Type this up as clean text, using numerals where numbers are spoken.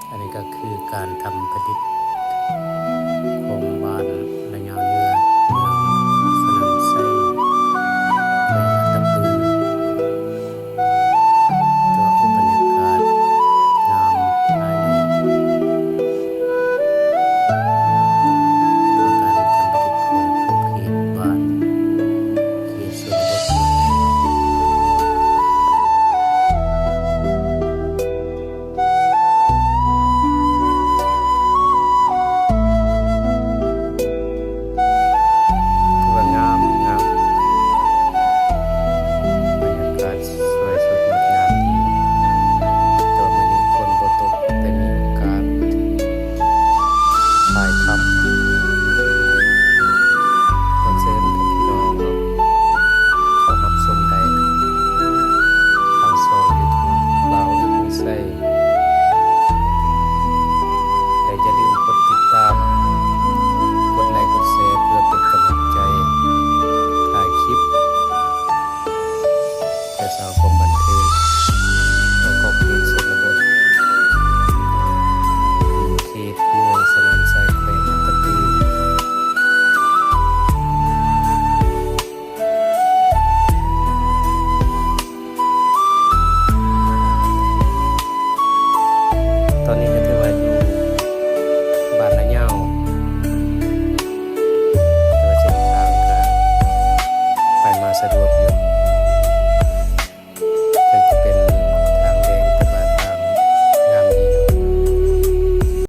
อันนี้ก็คือการทำผลิตของบ้านระยาวเรือเมืองสนามไส้แขวงอัตตปือตัวบรรยากาศงามภายในตัวการทำผลิตของเขตบ้านเขตชนบทอย่าลืมกดติดตามกดไลค์กดแชร์เพื่อเป็นกำลังใจถ่ายคลิปเพื่อสร้างความบันเทิงและก็เพลง